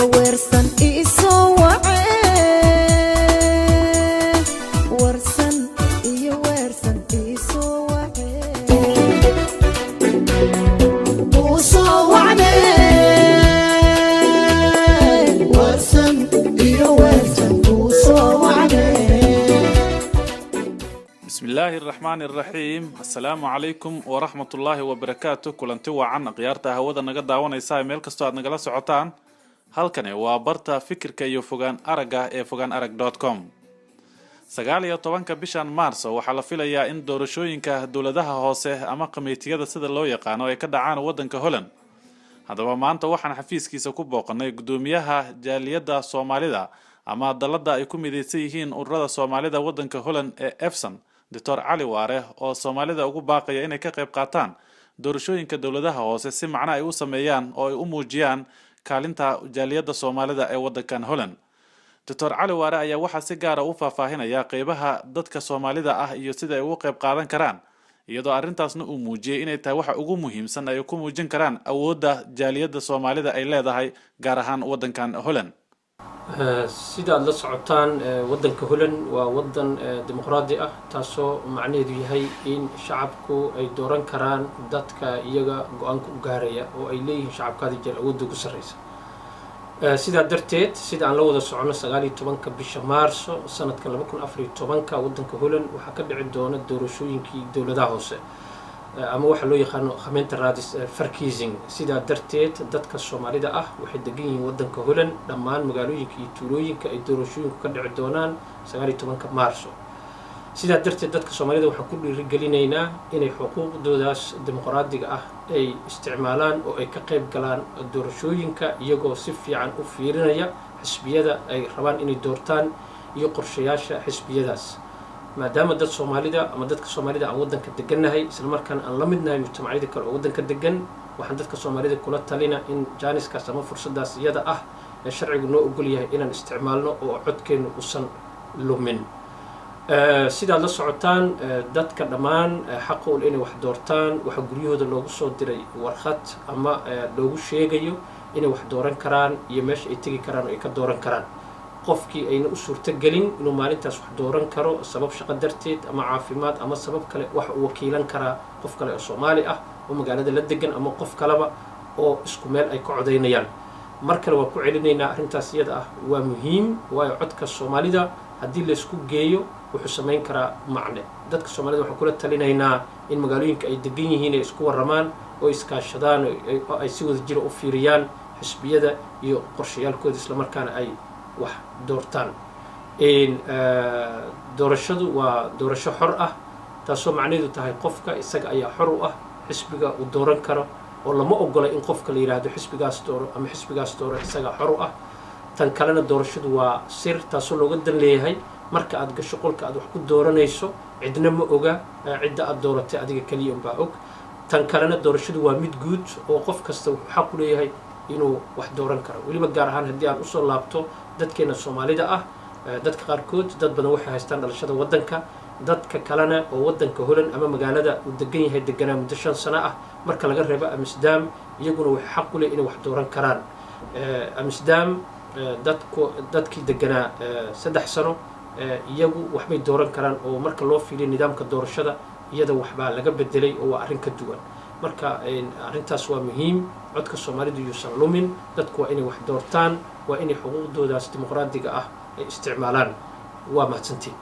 ورسن إيسو وعين ورسن ورسن إيسو وعين وصو وعين ورسن ورسن وصو وعين. بسم الله الرحمن الرحيم. السلام عليكم ورحمة الله وبركاته. كلنتي وعن قيارتها هودا naga daawanaysa meel kasto aad nagala socotaan. halkani waa barta fikirka iyo fogaan araga ee fogaanarag.com. 19 bishan Maarso waxaa la filayaa in doorashooyinka dawladaha hoose ama qamiitiyada sida loo yaqaan ay ka dhacaan wadanka Holland. Hadaba maanta waxaan xafiiskiisa ku booqanay gudoomiyaha jaaliyada Soomaalida ama dalada ay ku mideysan yihiin ururada Soomaalida wadanka Holland ee Efsan, Dr. Ali Waare oo Soomaalida ugu baaqaya inay ka qayb qaataan doorashooyinka dawladaha hoose si macna ay u sameeyaan oo ay u muujiyaan kaalinta jaaliyada Soomaalida ee wadankan Holland. Dr. Ali Waare ayaa waxa si gaar ah u faahfaahinaya qaybaha dadka Soomaalida ah iyo sida ay uga qayb qaadan karaan, iyadoo arrintaasna uu muujiyay inay tahay waxa ugu muhiimsan ay ku muujin karaan awoodda jaaliyada Soomaalida ay leedahay gaar ahaan wadankan Holland. sida la socotaan wadanka Holland waa wadan dimuqraadi ah taasoo macnaheedu yahay in shacabku ay dooran karaan dadka iyaga go'aan ku gaaraya oo ay leeyihiin shacabkaadi jeel awood ugu sareysa. sida darteed sida aan la wada socono 19 bisha Maarso sanadka 2014 wadanka Holland waxa ka dhici doona doorashooyinkii dawladaha hoose ama waxa loo yaqaan khamaynta raadis farkiising. sida darteed dadka Soomaalida ah waxay degan yihiin wadanka Holland dhammaan magaalooyinka iyo tuulooyinka ay doorashooyinku ka dhici doonaan 19 Maarso. sida darteed dadka Soomaalida waxa ku dhiirigelinaynaa inay xuquuqdoodaas dimuqraadiga ah ay isticmaalaan oo ay ka qayb galaan doorashooyinka iyagoo si fiican u fiirinaya xisbiyada ay rabaan inay doortaan iyo qorshayaasha xisbiyadaas. maadaama dad Soomaalida ama dadka Soomaalida aan wadanka degannahay isla markaan aan la midnahay mujtamacyada kale oo wadanka degan, waxaan dadka Soomaalida kula talina in jaaniskaas ama fursadaas iyada ah ee sharcigu noo ogol yahay inaan isticmaalno oo codkeenu usan lumin. sidaad la socotaan dadka dhammaan xaq u leh inay wax doortaan waxa guryahooda loogu soo diray warqad ama loogu sheegayo inay wax dooran karaan iyo meesha ay tagi karaan oo ay ka dooran karaan. qofkii ayna u suurto gelin inuu maalintaas wax dooran karo sabab shaqo darteed ama caafimaad ama sabab kale wax uu wakiilan karaa qof kale oo Soomaali ah oo magaalada la degan ama qof kaleba oo isku meel ay ka codeynayaan. mar kale waa ku celinaynaa arrintaas iyada ah waa muhiim waayo codka Soomaalida haddii la isku geeyo wuxuu sameyn karaa macne. dadka Soomaalida waxaan kula talinaynaa in magaalooyinka ay degan yihiin ay isku waramaan oo iskaashadaan oo ay si wada jir u fiiriyaan xisbiyada iyo qorshayaalkooda isla markaana ay wax doortaan. doorashadu waa doorasho xor ah taasoo macnaheedu tahay qofka isaga ayaa xor u ah xisbiga uu dooran karo oo lama ogola in qofka la yiraahdo xisbigaas dooro ama xisbigaas dooro isaga xor u ah. tan kalena doorashadu waa sir taasoo looga dan leeyahay marka aad gasho qolka aad wax ku dooranayso cidna ma oga cidda aad dooratay adiga kaliya baa og. tan kalena doorashadu waa mid guud oo qof kasta wuxuu xaq u leeyahay inuu wax dooran karo. waliba gaar ahaan haddii aan usoo laabto dadkeena Soomaalida ah dadka qaarkood dad badan waxay haystaan dhalashada wadanka, dadka kalena oo wadanka Holland ama magaalada uu degan yahay deganaa muddo 5 sano ah marka laga reebo Amsterdam iyaguna waxay xaq u leeyihiin inay wax dooran karaan. Amsterdam dadkii deganaa 3 sano iyagu waxbay dooran karaan oo marka loo fiiriyo nidaamka doorashada iyada waxbaa laga bedelay oo waa arrin ka duwan. marka arrintaas waa muhiim codka Soomaalidu yuusan lumin. dadku waa inay wax doortaan waa inay xuquuqdoodaas dimuqraadiga ah ay isticmaalaan. waa mahadsantiin.